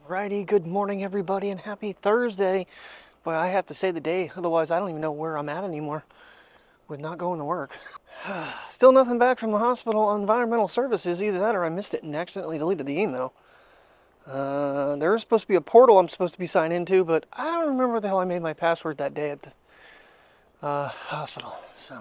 Righty, good morning everybody and happy Thursday. But I have to say the day, otherwise I don't even know where I'm at anymore with not going to work. Still nothing back from the hospital on environmental services, either that or I missed it and accidentally deleted the email. There was supposed to be a portal I'm supposed to be signed into, but I don't remember what the hell I made my password that day at the hospital. So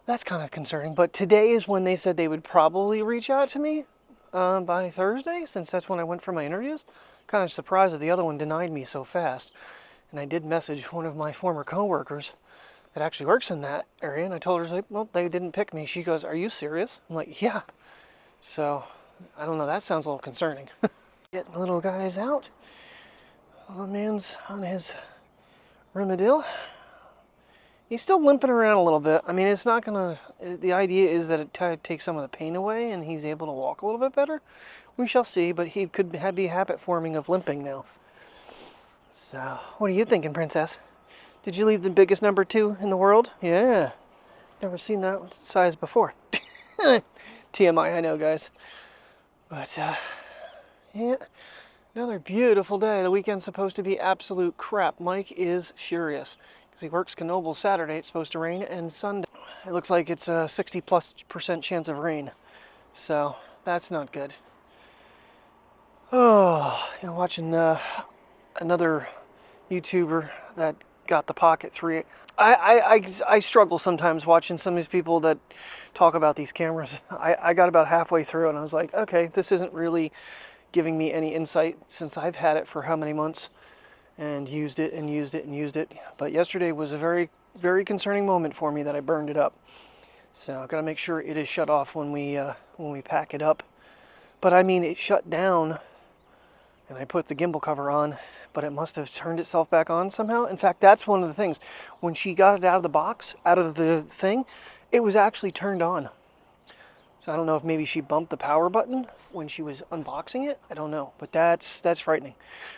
that's kind of concerning. But today is when they said they would probably reach out to me by Thursday, since that's when I went for my interviews. Kind of surprised that the other one denied me so fast. And I did message one of my former coworkers that actually works in that area, and I told her, like, well, they didn't pick me. She goes, are you serious? I'm like, yeah. So, I don't know, that sounds a little concerning. Getting the little guys out. Little man's on his Rimadyl. He's still limping around a little bit. I mean, it's not gonna, the idea is that it takes some of the pain away and he's able to walk a little bit better. We shall see, but he could be habit forming of limping now. So, what are you thinking, Princess? Did you leave the biggest number 2 in the world? Yeah. Never seen that size before. TMI, I know, guys. But, yeah. Another beautiful day. The weekend's supposed to be absolute crap. Mike is furious. He works Knoebel Saturday. It's supposed to rain, and Sunday it looks like it's a 60+% chance of rain, so that's not good. Oh, you know, watching another YouTuber that got the Pocket 3. I struggle sometimes watching some of these people that talk about these cameras. I got about halfway through and I was like, okay, this isn't really giving me any insight since I've had it for how many months. And used it and used it and used it. But yesterday was a very, very concerning moment for me that I burned it up. So I've got to make sure it is shut off when we pack it up. But I mean, it shut down and I put the gimbal cover on, but it must have turned itself back on somehow. In fact, that's one of the things. When she got it out of the box, out of the thing, it was actually turned on. So I don't know if maybe she bumped the power button when she was unboxing it. I don't know, but that's frightening.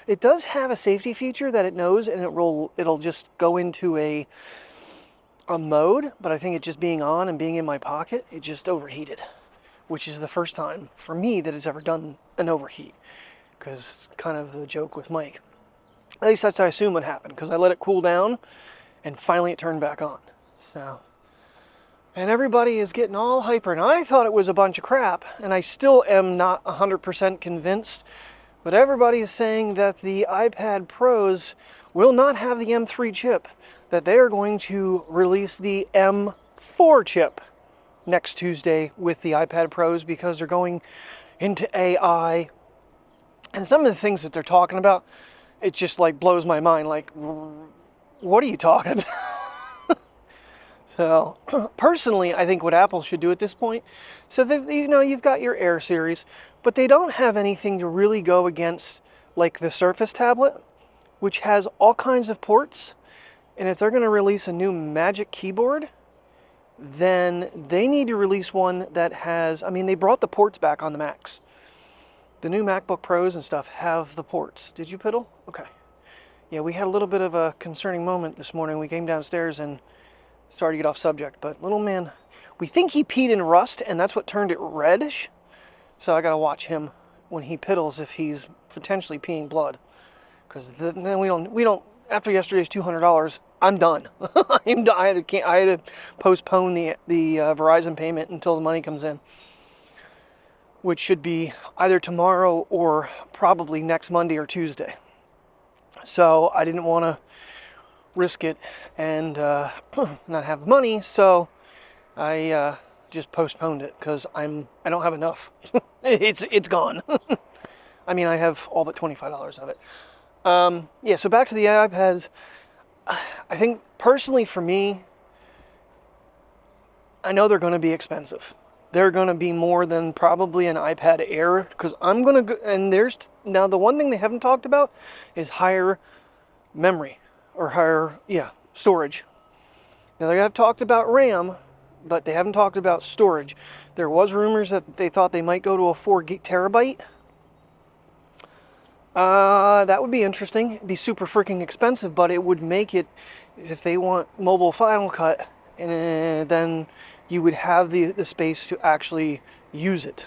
It does have a safety feature that it knows, and it'll just go into a mode, but I think it just being on and being in my pocket, it just overheated, which is the first time for me that it's ever done an overheat, because it's kind of the joke with Mike. At least that's what I assume would happen, because I let it cool down, and finally it turned back on. So. And everybody is getting all hyper, and I thought it was a bunch of crap, and I still am not 100% convinced, but everybody is saying that the iPad Pros will not have the M3 chip, that they are going to release the M4 chip next Tuesday with the iPad Pros because they're going into AI, and some of the things that they're talking about, it just like blows my mind, like, what are you talking about? So, personally, I think what Apple should do at this point, so you know, you've got your Air series, but they don't have anything to really go against, like the Surface tablet, which has all kinds of ports, and if they're going to release a new Magic Keyboard, then they need to release one that has, I mean, they brought the ports back on the Macs. The new MacBook Pros and stuff have the ports. Did you piddle? Okay. Yeah, we had a little bit of a concerning moment this morning. We came downstairs and sorry to get off subject, but little man, we think he peed in rust, and that's what turned it reddish. So I gotta watch him when he piddles if he's potentially peeing blood, because then we don't. After yesterday's $200, I'm done. I had to postpone the Verizon payment until the money comes in, which should be either tomorrow or probably next Monday or Tuesday. So I didn't want to risk it and not have money, so I just postponed it because I don't have enough. it's gone. I mean, I have all but $25 of it. Yeah, so back to the iPads. I think personally for me, I know they're going to be expensive. They're going to be more than probably an iPad Air, because I'm going to go, and now the one thing they haven't talked about is higher memory. Or higher, storage. Now they have talked about RAM, but they haven't talked about storage. There was rumors that they thought they might go to a 4 terabyte. That would be interesting. It'd be super freaking expensive, but it would make it, if they want mobile Final Cut, and then you would have the space to actually use it.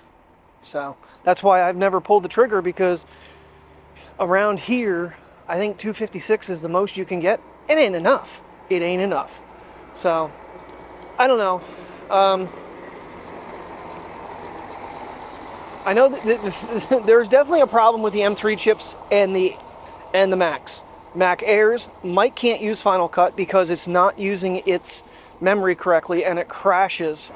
So that's why I've never pulled the trigger, because Around here, I think 256 is the most you can get. It ain't enough. It ain't enough. So, I don't know. I know that there's definitely a problem with the M3 chips and the Macs. Mac Airs can't use Final Cut because it's not using its memory correctly and it crashes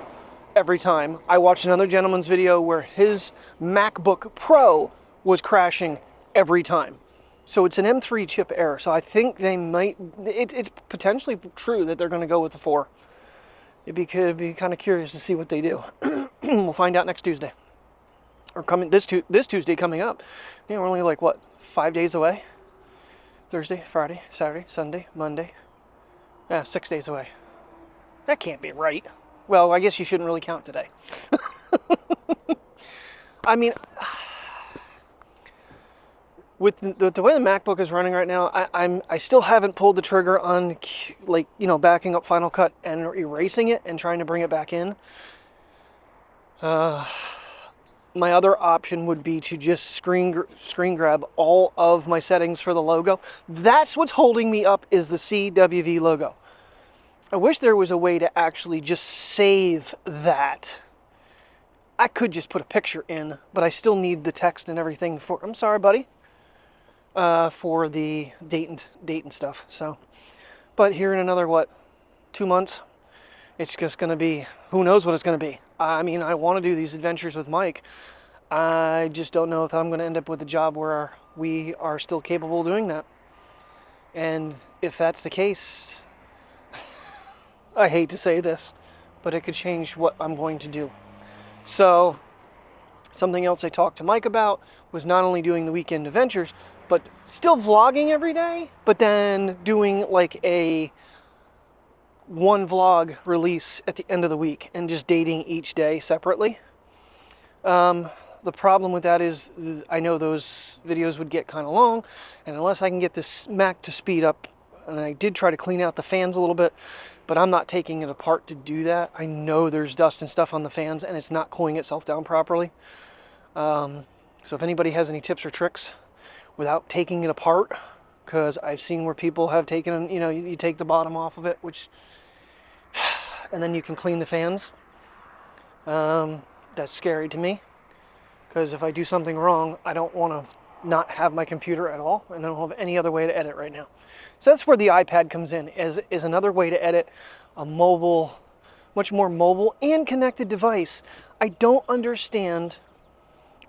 every time. I watched another gentleman's video where his MacBook Pro was crashing every time. So it's an M3 chip error. So I think they might, it's potentially true that they're going to go with the 4. It'd be kind of curious to see what they do. We'll find out next Tuesday. Or this Tuesday coming up. You know, we're only like, what, 5 days away? Thursday, Friday, Saturday, Sunday, Monday. Yeah, 6 days away. That can't be right. Well, I guess you shouldn't really count today. I mean, with the way the MacBook is running right now, I still haven't pulled the trigger on, like, you know, backing up Final Cut and erasing it and trying to bring it back in. My other option would be to just screen grab all of my settings for the logo. That's what's holding me up, is the CWV logo. I wish there was a way to actually just save that. I could just put a picture in, but I still need the text and everything for, I'm sorry, buddy, for the date and stuff. So, but here in another, what, 2 months, it's just going to be, who knows what it's going to be. I mean, I want to do these adventures with Mike. I just don't know if I'm going to end up with a job where we are still capable of doing that. And if that's the case, I hate to say this, but it could change what I'm going to do. So, something else I talked to Mike about was not only doing the weekend adventures, but still vlogging every day, but then doing like a one vlog release at the end of the week and just dating each day separately. The problem with that is I know those videos would get kind of long, and unless I can get this Mac to speed up, and I did try to clean out the fans a little bit, but I'm not taking it apart to do that. I know there's dust and stuff on the fans and it's not cooling itself down properly. So if anybody has any tips or tricks without taking it apart, because I've seen where people have taken, you know, you take the bottom off of it, which, and then you can clean the fans. That's scary to me, because if I do something wrong, I don't want to not have my computer at all, and I don't have any other way to edit right now. So that's where the iPad comes in, is another way to edit a mobile, much more mobile and connected device. I don't understand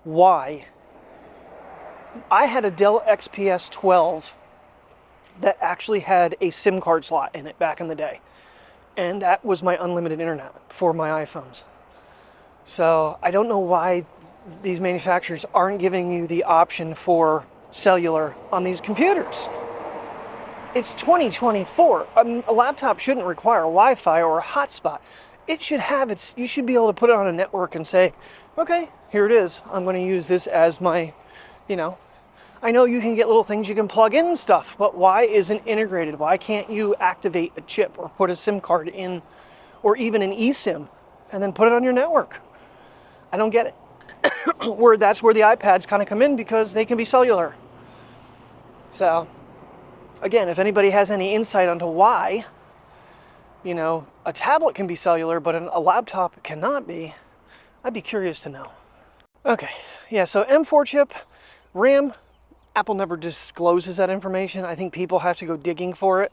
why. I had a Dell XPS 12 that actually had a SIM card slot in it back in the day. And that was my unlimited internet for my iPhones. So I don't know why these manufacturers aren't giving you the option for cellular on these computers. It's 2024. A laptop shouldn't require Wi-Fi or a hotspot. It should have its, you should be able to put it on a network and say, okay, here it is. I'm going to use this as my, you know, I know you can get little things you can plug in and stuff, but why isn't integrated? Why can't you activate a chip or put a SIM card in, or even an eSIM, and then put it on your network? I don't get it. That's where the iPads kind of come in, because they can be cellular. So, again, if anybody has any insight onto why, you know, a tablet can be cellular, but a laptop cannot be, I'd be curious to know. Okay, yeah, so M4 chip, RAM, Apple never discloses that information. I think people have to go digging for it.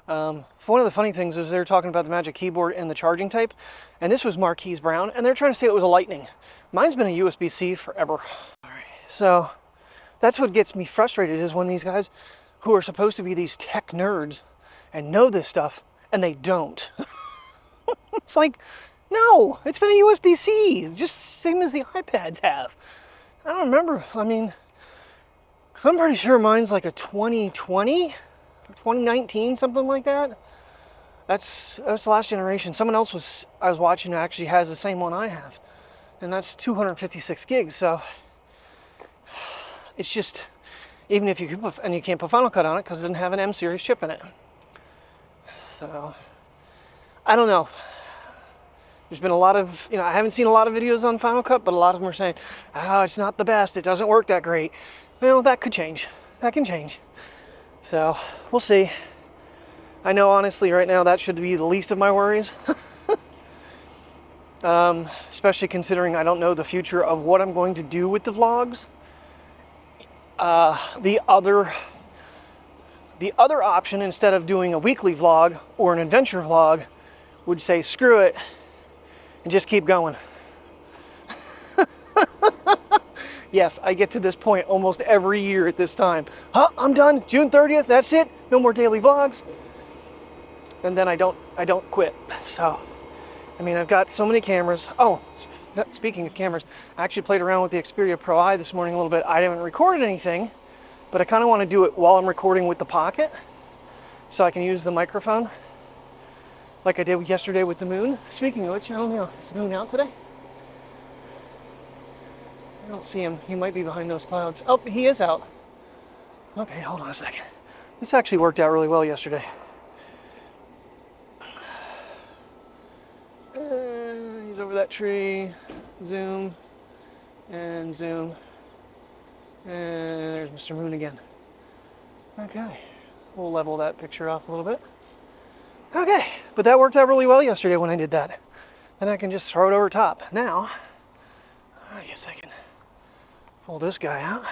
One of the funny things was they were talking about the Magic Keyboard and the charging type, and this was Marquise Brown, and they're trying to say it was a Lightning. Mine's been a USB-C forever. All right, so that's what gets me frustrated, is when these guys who are supposed to be these tech nerds and know this stuff, and they don't. It's like, no, it's been a USB-C, just same as the iPads have. I don't remember, I mean, because I'm pretty sure mine's like a 2020 or 2019, something like that. That's the last generation. Someone else I was watching actually has the same one I have, and that's 256 gigs. So it's just, even if you could put, and you can't put Final Cut on it because it doesn't have an M series chip in it. So I don't know. There's been a lot of, you know, I haven't seen a lot of videos on Final Cut, but a lot of them are saying, oh, it's not the best, it doesn't work that great. Well, that could change. That can change. So we'll see. I know honestly right now that should be the least of my worries. Especially considering I don't know the future of what I'm going to do with the vlogs. The other option, instead of doing a weekly vlog or an adventure vlog, would say screw it and just keep going. Yes, I get to this point almost every year at this time. Huh, I'm done, June 30th, that's it, no more daily vlogs. And then I don't quit. So, I mean, I've got so many cameras. Oh, speaking of cameras, I actually played around with the Xperia Pro I this morning a little bit. I haven't recorded anything, but I kind of want to do it while I'm recording with the Pocket, so I can use the microphone like I did yesterday with the moon. Speaking of which, I don't know, is the moon out today? I don't see him. He might be behind those clouds. Oh, he is out. Okay, hold on a second. This actually worked out really well yesterday. He's over that tree. Zoom. And zoom. And there's Mr. Moon again. Okay. We'll level that picture off a little bit. Okay. But that worked out really well yesterday when I did that. Then I can just throw it over top. Now, I guess I can pull this guy out.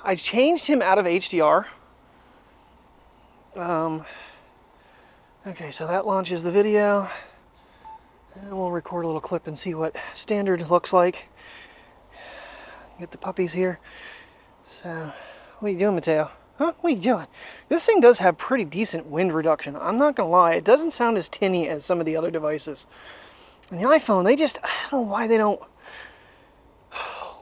I changed him out of HDR. Okay, so that launches the video. And we'll record a little clip and see what standard looks like. Get the puppies here. So, what are you doing, Mateo? Huh? What are you doing? This thing does have pretty decent wind reduction. I'm not gonna lie, it doesn't sound as tinny as some of the other devices. And the iPhone, I don't know why they don't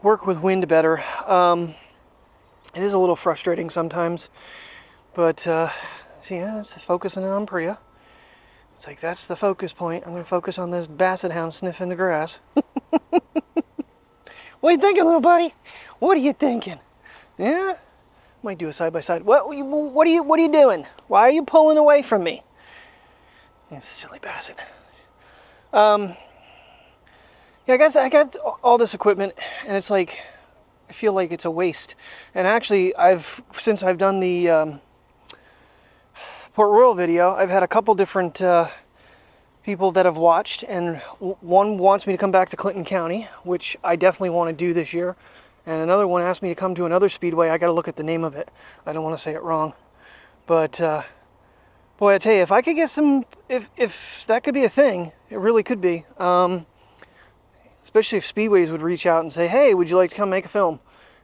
work with wind better. It is a little frustrating sometimes, but see, yeah, it's focusing on Priya. It's like, that's the focus point. I'm going to focus on this basset hound sniffing the grass. What are you thinking, little buddy? What are you thinking? Yeah? Might do a side-by-side. What are you doing? Why are you pulling away from me? It's a silly basset. Yeah, I got all this equipment, and it's like, I feel like it's a waste. And actually, since I've done the Port Royal video, I've had a couple different people that have watched, and one wants me to come back to Clinton County, which I definitely want to do this year, and another one asked me to come to another speedway. I got to look at the name of it. I don't want to say it wrong, but boy, I tell you, if I could get some, if that could be a thing, it really could be. Especially if speedways would reach out and say, hey, would you like to come make a film,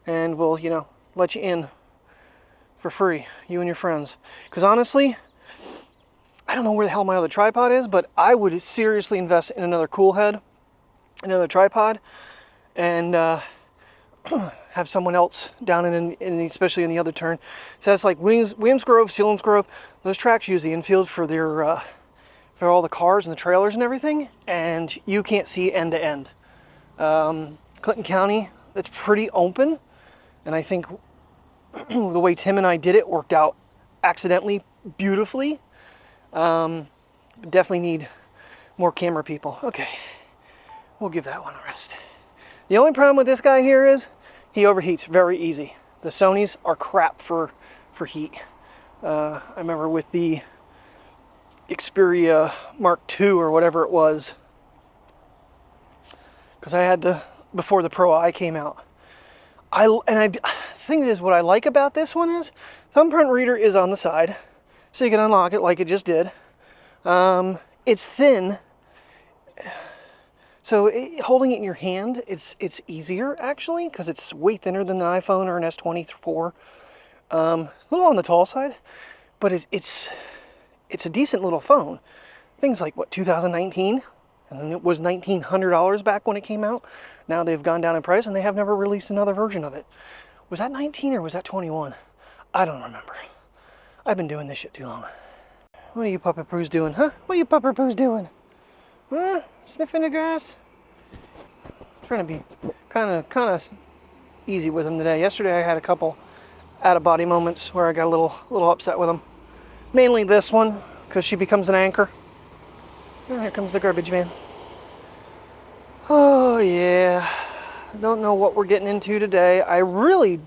and we'll, you know, let you in for free, you and your friends. Because honestly, I don't know where the hell my other tripod is, but I would seriously invest in another cool head, another tripod, and have someone else down in especially in the other turn. So that's like Williams Grove, Sealands Grove. Those tracks use the infield for their for all the cars and the trailers and everything, and you can't see end to end. Clinton County, it's pretty open, and I think the way Tim and I did it worked out accidentally beautifully. Definitely need more camera people. Okay, we'll give that one a rest. The only problem with this guy here is he overheats very easy. The Sonys are crap for heat. I remember with the Xperia Mark II or whatever it was, because I had before the Pro I came out. The thing is, what I like about this one is thumbprint reader is on the side, so you can unlock it like it just did. It's thin, so holding it in your hand, it's easier actually, because it's way thinner than the iPhone or an S24. A little on the tall side, but it's a decent little phone. Things like, what, 2019? And it was $1,900 back when it came out. Now they've gone down in price, and they have never released another version of it. Was that 19 or was that 21? I don't remember. I've been doing this shit too long. What are you pupper poos doing, huh? What are you pupper poos doing? Huh? Sniffing the grass? Trying to be kind of easy with him today. Yesterday I had a couple out-of-body moments where I got a little upset with him. Mainly this one, because she becomes an anchor. Oh, here comes the garbage man. Oh yeah, I don't know what we're getting into today. I really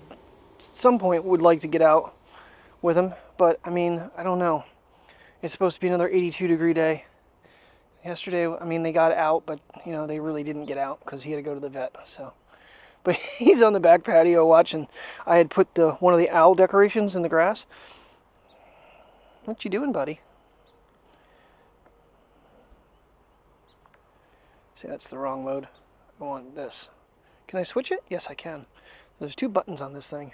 some point would like to get out with him, but I mean, I don't know. It's supposed to be another 82-degree day. Yesterday, I mean, they got out, but you know, they really didn't get out because he had to go to the vet. So, but he's on the back patio watching. I had put one of the owl decorations in the grass. What you doing, buddy? See, that's the wrong mode. I want this. Can I switch it? Yes, I can. There's 2 buttons on this thing.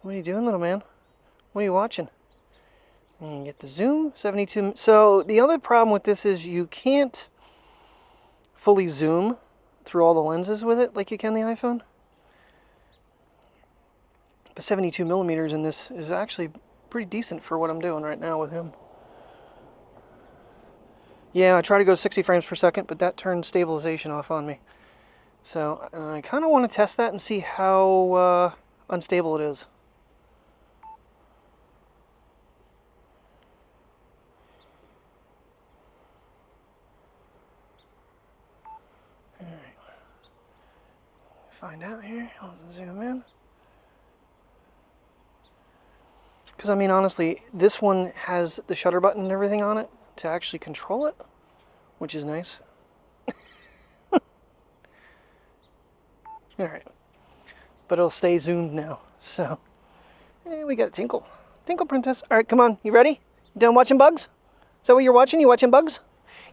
What are you doing, little man? What are you watching? And get the zoom, 72. So the other problem with this is you can't fully zoom through all the lenses with it like you can the iPhone. But 72 millimeters in this is actually pretty decent for what I'm doing right now with him. Yeah, I try to go 60 frames per second, but that turned stabilization off on me. So I kind of want to test that and see how unstable it is. All right. Find out here. I'll zoom in. Because I mean, honestly, this one has the shutter button and everything on it to actually control it, which is nice. All right, but it'll stay zoomed now. So, we got a Tinkle. Tinkle Princess. All right, come on. You ready? You done watching bugs? Is that what you're watching? You watching bugs?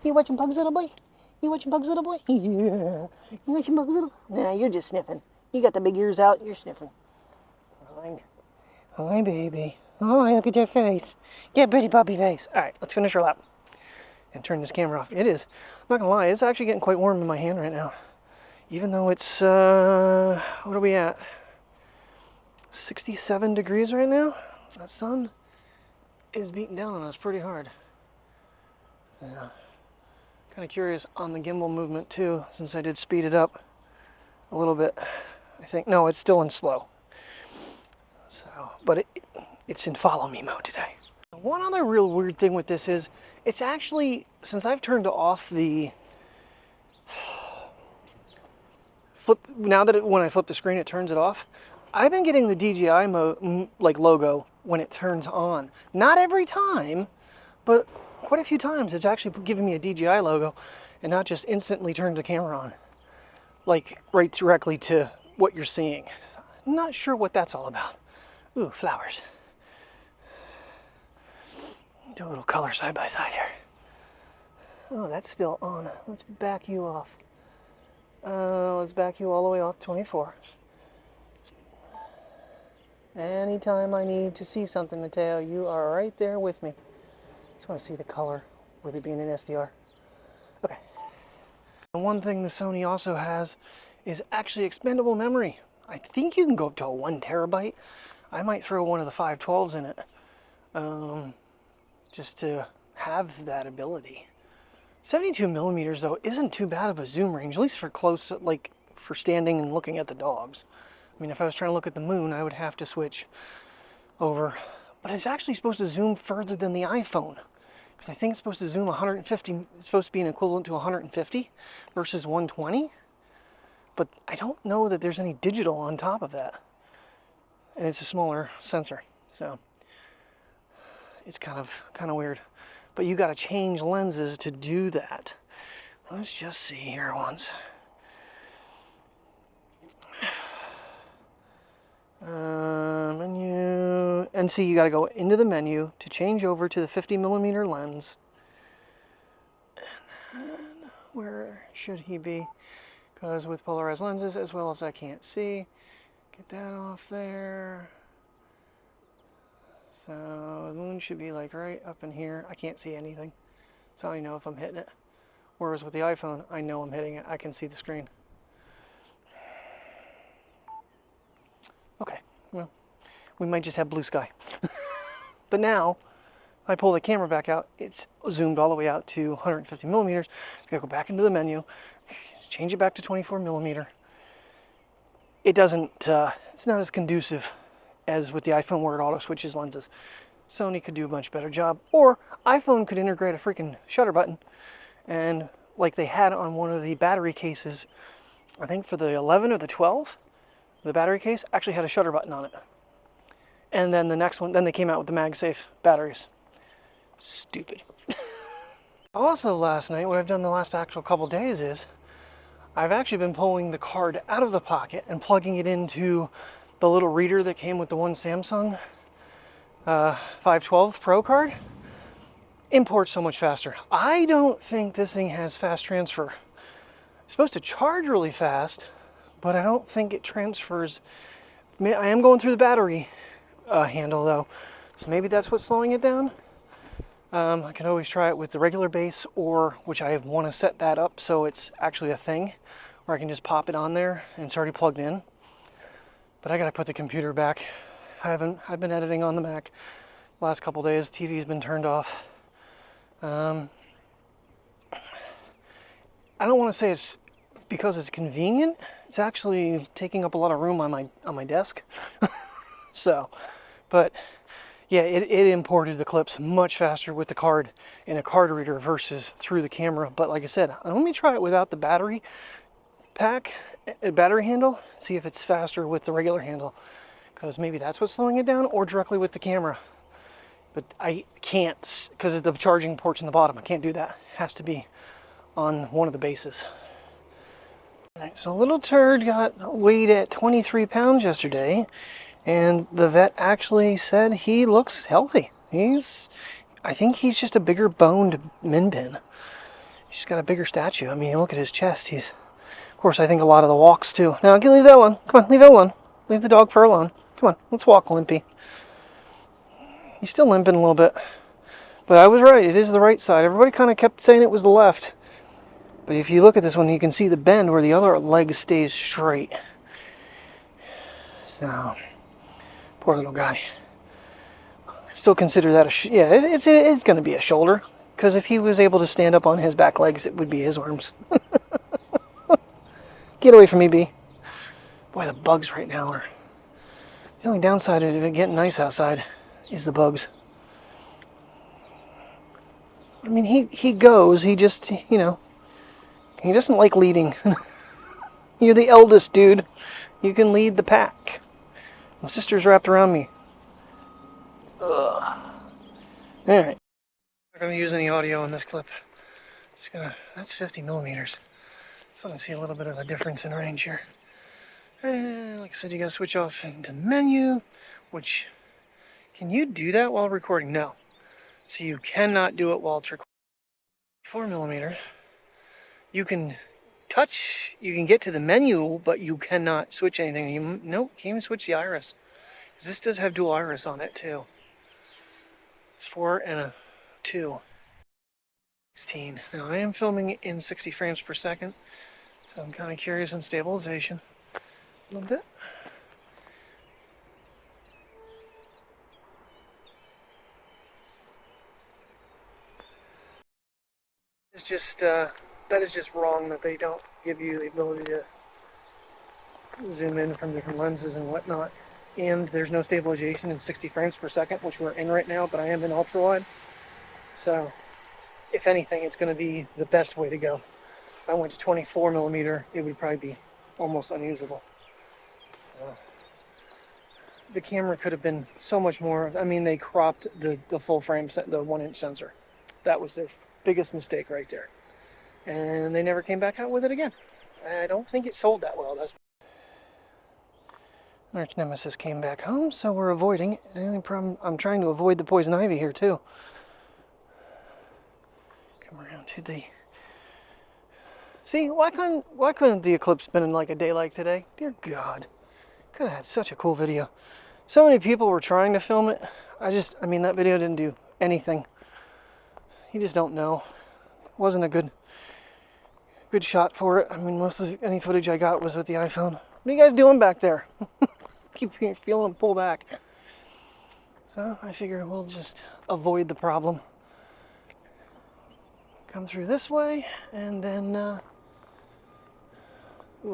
You watching bugs, little boy? You watching bugs, little boy? Yeah. You watching bugs, little? Nah, you're just sniffing. You got the big ears out. You're sniffing. Hi, baby. Oh, look at your face. Yeah, pretty puppy face. All right, let's finish our lap and turn this camera off. It is, I'm not gonna lie, it's actually getting quite warm in my hand right now. Even though it's, what are we at? 67 degrees right now. The sun is beating down on us pretty hard. Yeah. Kind of curious on the gimbal movement too, since I did speed it up a little bit. I think, no, it's still in slow. So, but it's in follow me mode today. One other real weird thing with this is, it's actually, since I've turned off the flip, now that when I flip the screen it turns it off, I've been getting the DJI logo when it turns on. Not every time, but quite a few times it's actually giving me a DJI logo and not just instantly turn the camera on, like right directly to what you're seeing. I'm not sure what that's all about. Ooh, flowers. Do a little color side by side here. Oh, that's still on. Let's back you off. Let's back you all the way off 24. Anytime I need to see something, Mateo, you are right there with me. Just want to see the color with it being an SDR. Okay. And one thing the Sony also has is actually expandable memory. I think you can go up to a 1 terabyte. I might throw one of the 512s in it, just to have that ability. 72 millimeters though isn't too bad of a zoom range, at least for close, like for standing and looking at the dogs. I mean, if I was trying to look at the moon, I would have to switch over. But it's actually supposed to zoom further than the iPhone, because I think it's supposed to zoom 150. It's supposed to be an equivalent to 150 versus 120. But I don't know that there's any digital on top of that. And it's a smaller sensor, so it's kind of weird. But you got to change lenses to do that. Let's just see here once. Menu, and see, you got to go into the menu to change over to the 50 millimeter lens. And then where should he be? Because with polarized lenses, as well as I can't see. Get that off there. So the moon should be like right up in here. I can't see anything. That's how I know if I'm hitting it. Whereas with the iPhone, I know I'm hitting it. I can see the screen. Okay, well, we might just have blue sky. But now, if I pull the camera back out, it's zoomed all the way out to 150 millimeters. I gotta go back into the menu, change it back to 24 millimeter. It doesn't, it's not as conducive as with the iPhone where it auto switches lenses. Sony could do a much better job, or iPhone could integrate a freaking shutter button, and like they had on one of the battery cases I think for the 11 or the 12, the battery case actually had a shutter button on it. And then the next one, then they came out with the MagSafe batteries. Stupid. Also last night, what I've done the last actual couple days is I've actually been pulling the card out of the Pocket and plugging it into the little reader that came with the one Samsung 512 Pro card. Imports so much faster. I don't think this thing has fast transfer. It's supposed to charge really fast, but I don't think it transfers. I am going through the battery handle though, so maybe that's what's slowing it down. I can always try it with the regular base, or which I want to set that up so it's actually a thing where I can just pop it on there and it's already plugged in. But I gotta put the computer back. I've been editing on the Mac last couple days. TV's been turned off. I don't want to say it's because it's convenient. It's actually taking up a lot of room on my desk. So, but yeah, it imported the clips much faster with the card in a card reader versus through the camera. But like I said, let me try it without the battery pack, battery handle, see if it's faster with the regular handle, because maybe that's what's slowing it down, or directly with the camera. But I can't, because of the charging ports in the bottom. I can't do that. It has to be on one of the bases. All right, so little turd got weighed at 23 pounds yesterday, and the vet actually said he looks healthy. I think he's just a bigger boned min pin. He's just got a bigger statue. I mean, look at his chest. Of course, I think a lot of the walks too. Now, leave that alone. Come on, leave it alone. Leave the dog fur alone. Come on, let's walk, Limpy. He's still limping a little bit. But I was right, it is the right side. Everybody kind of kept saying it was the left. But if you look at this one, you can see the bend where the other leg stays straight. So, poor little guy. I still consider that it's going to be a shoulder. Because if he was able to stand up on his back legs, it would be his arms. Get away from me, Bee. Boy, the bugs right now are... The only downside of it getting nice outside is the bugs. I mean, he goes, he just, you know, he doesn't like leading. You're the eldest, dude. You can lead the pack. My sister's wrapped around me. Ugh. Alright. Not going to use any audio in this clip. Just gonna, that's 50 millimeters. So I can see a little bit of a difference in range here. And like I said, you got to switch off into the menu, which, can you do that while recording? No. So you cannot do it while it's recording. 4 millimeter. You can get to the menu, but you cannot switch anything. Nope, can't even switch the iris. Because this does have dual iris on it too. It's 4 and a 2. 16. Now I am filming in 60 frames per second, so I'm kind of curious in stabilization a little bit. It's just that is just wrong that they don't give you the ability to zoom in from different lenses and whatnot. And there's no stabilization in 60 frames per second, which we're in right now, but I am in ultra wide. So if anything, it's going to be the best way to go. If I went to 24 millimeter, it would probably be almost unusable. The camera could have been so much more. I mean, they cropped the full frame, the 1-inch sensor. That was their biggest mistake right there. And they never came back out with it again. I don't think it sold that well. That's Arch Nemesis came back home, so we're avoiding it. The only problem, I'm trying to avoid the poison ivy here too. Come around to the... See, why couldn't the eclipse been in like a day like today? Dear God. Could have had such a cool video. So many people were trying to film it. I mean, that video didn't do anything. You just don't know. It wasn't a good shot for it. I mean, most of any footage I got was with the iPhone. What are you guys doing back there? Keep feeling them pull back. So I figure we'll just avoid the problem. Come through this way, and then ooh,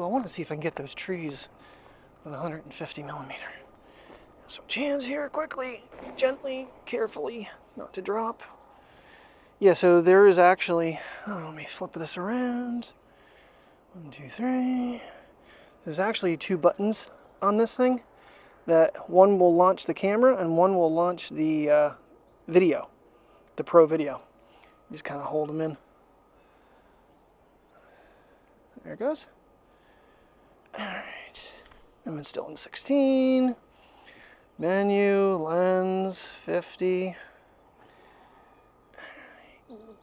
I want to see if I can get those trees with 150 millimeter. Switch hands here quickly, gently, carefully, not to drop. Yeah, so there is actually, let me flip this around. 1, 2, 3. There's actually 2 buttons on this thing. That one will launch the camera and one will launch the video, the Pro video. Just kind of hold them in. There it goes. All right. I'm still in 16. Menu, lens, 50.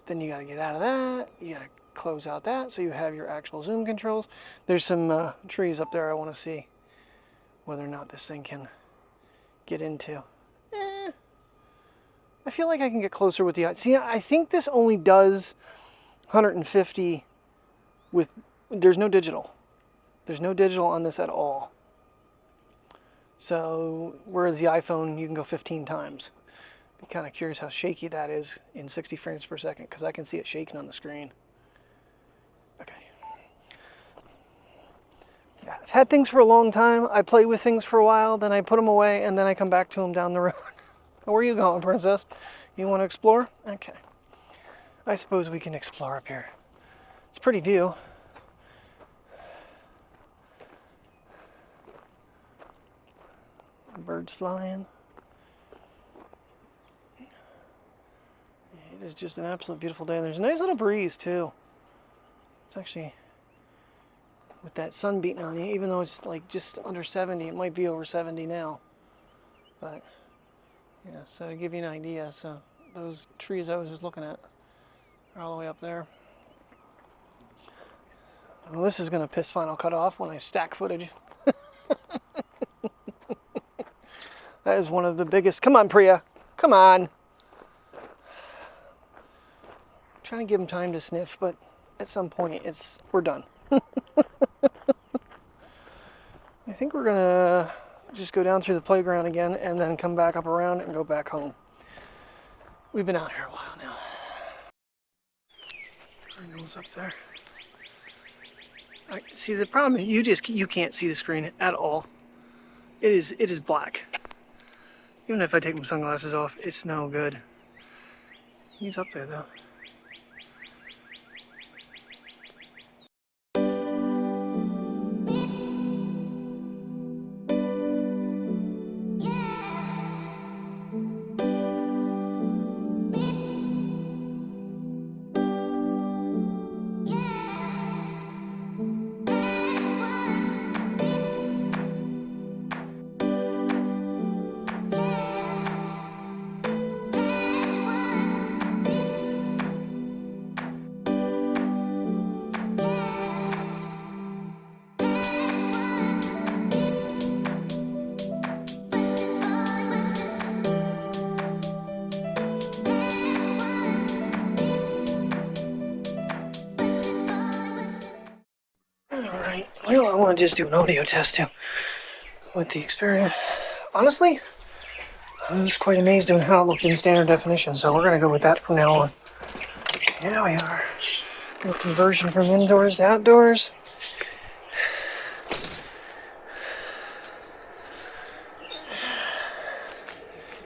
Then you got to get out of that. You got to close out that so you have your actual zoom controls. There's some trees up there I want to see whether or not this thing can get into. I feel like I can get closer with the eye. See, I think this only does 150 with, there's no digital. There's no digital on this at all. So, whereas the iPhone, you can go 15 times. Be kind of curious how shaky that is in 60 frames per second, because I can see it shaking on the screen. Okay. Yeah, I've had things for a long time. I play with things for a while, then I put them away, and then I come back to them down the road. Where are you going, princess? You want to explore? Okay. I suppose we can explore up here. It's a pretty view. Birds flying. It is just an absolute beautiful day. There's a nice little breeze too. It's actually, with that sun beating on you, even though it's like just under 70, it might be over 70 now. But yeah, so to give you an idea, so those trees I was just looking at are all the way up there. Well, this is gonna piss Final Cut off when I stack footage. That is one of the biggest. Come on, Priya. Come on. Trying to give him time to sniff, but at some point we're done. I think we're gonna just go down through the playground again and then come back up around and go back home. We've been out here a while now. Arnold's up there. See, the problem is you can't see the screen at all. It is black. Even if I take my sunglasses off, it's no good. He's up there though. Alright, well, I want to just do an audio test too with the Xperia. Honestly, I was quite amazed at how it looked in standard definition, so we're going to go with that from now on. Here we are. No conversion from indoors to outdoors.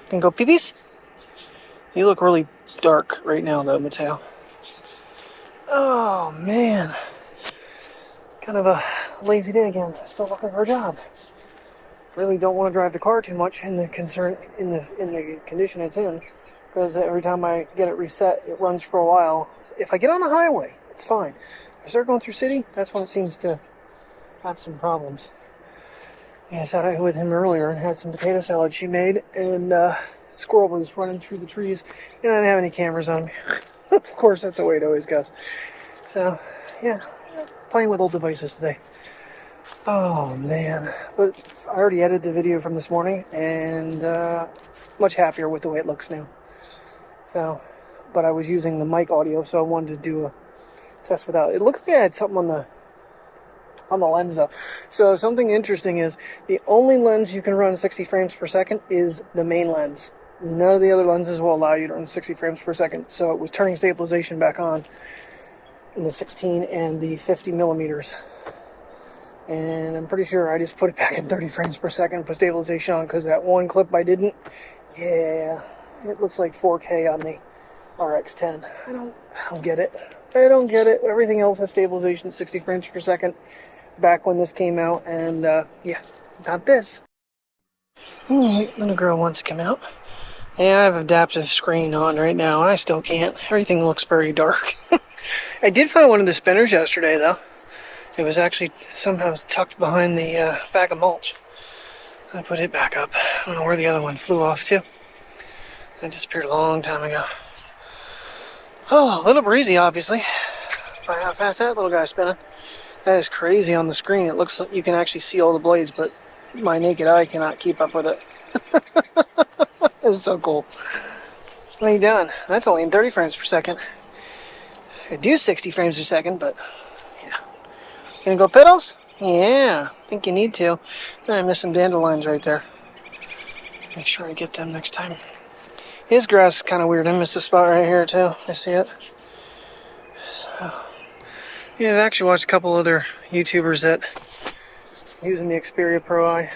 Can go pee-pees? You look really dark right now though, Mateo. Oh man. Kind of a lazy day again. Still looking for a job. Really don't want to drive the car too much in the condition it's in, because every time I get it reset, it runs for a while. If I get on the highway, it's fine. If I start going through city, that's when it seems to have some problems. Yeah, I sat out with him earlier and had some potato salad she made, and squirrel was running through the trees, and I didn't have any cameras on me. Of course, that's the way it always goes. So, yeah. Playing with old devices today. Oh man, but I already edited the video from this morning and much happier with the way it looks now. So, but I was using the mic audio, so I wanted to do a test without. It looks like I had something on the lens though. So something interesting is the only lens you can run 60 frames per second is the main lens. None of the other lenses will allow you to run 60 frames per second. So it was turning stabilization back on in the 16 and the 50 millimeters, and I'm pretty sure I just put it back in 30 frames per second, put stabilization on, because that one clip I didn't. Yeah, it looks like 4K on the RX10. I don't get it. I don't get it. Everything else has stabilization at 60 frames per second back when this came out, and yeah, not this. Little girl wants to come out. Yeah, I have adaptive screen on right now, and I still can't. Everything looks very dark. I did find one of the spinners yesterday, though. It was actually somehow tucked behind the bag of mulch. I put it back up. I don't know where the other one flew off to. It disappeared a long time ago. Oh, a little breezy, obviously. By how fast that little guy's spinning. That is crazy on the screen. It looks like you can actually see all the blades, but my naked eye cannot keep up with it. This is so cool. What are you doing? That's only in 30 frames per second. I do 60 frames per second, but yeah. Gonna go pedals? Yeah, I think you need to. I missed some dandelions right there. Make sure I get them next time. His grass is kind of weird. I missed a spot right here too. I see it. So, yeah, I've actually watched a couple other YouTubers that using the Xperia Pro Eye.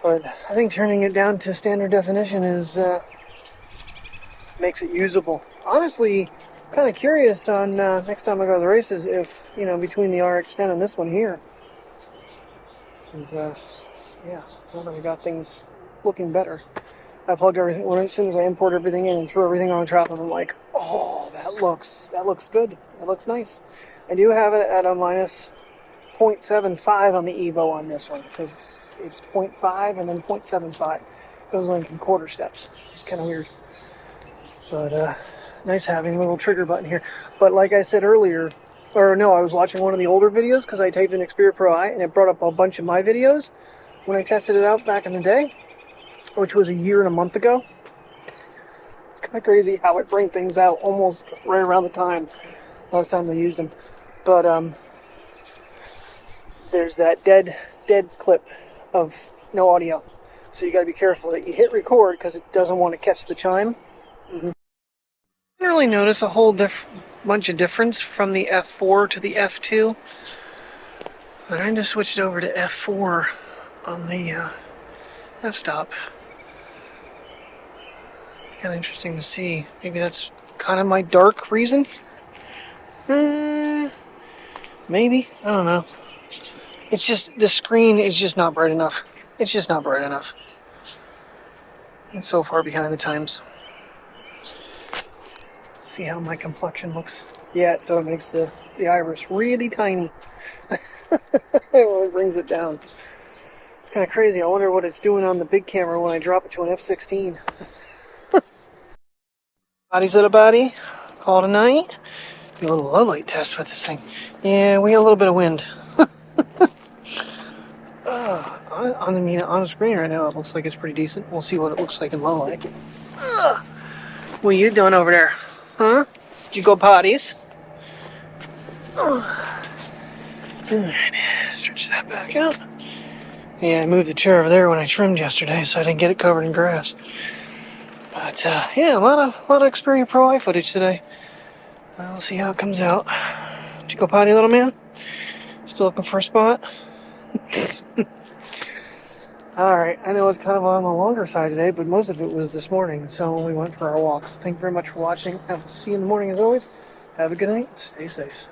But I think turning it down to standard definition is makes it usable. Honestly, I'm kind of curious on next time I go to the races if, you know, between the RX-10 and this one here. Because, yeah, now that I got things looking better. I plugged everything, as soon as I import everything in and threw everything on top of them, I'm like, oh, that looks good. That looks nice. I do have it at a minus 0.75 on the Evo on this one, because it's 0.5 and then 0.75. It goes like in quarter steps. It's kind of weird. But nice having a little trigger button here. But like I said earlier, or no, I was watching one of the older videos because I typed in Xperia Pro Eye and it brought up a bunch of my videos when I tested it out back in the day, which was a year and a month ago. It's kind of crazy how it brings things out almost right around the time last time they used them. But there's that dead clip of no audio, so you got to be careful that you hit record because it doesn't want to catch the chime. I didn't really notice a whole bunch of difference from the F4 to the F2. I just switched over to F4 on the f-stop. Kind of interesting to see. Maybe that's kind of my dark reason. Maybe. I don't know. It's just, the screen is just not bright enough. It's just not bright enough. It's so far behind the times. See how my complexion looks. Yeah, so it makes the iris really tiny. It really brings it down. It's kind of crazy. I wonder what it's doing on the big camera when I drop it to an f16. Body's little body. Call it a night. Do a little low light test with this thing. Yeah, we got a little bit of wind. On the screen right now, it looks like it's pretty decent. We'll see what it looks like in low light. What are you doing over there? Huh? Did you go potties? Alright, stretch that back out. Yeah, I moved the chair over there when I trimmed yesterday, so I didn't get it covered in grass. But yeah, a lot of Xperia Pro Eye footage today. We'll see how it comes out. Did you go potty, little man? Still looking for a spot? Alright, I know it's kind of on the longer side today, but most of it was this morning, so we went for our walks. Thank you very much for watching. I will see you in the morning as always. Have a good night. Stay safe.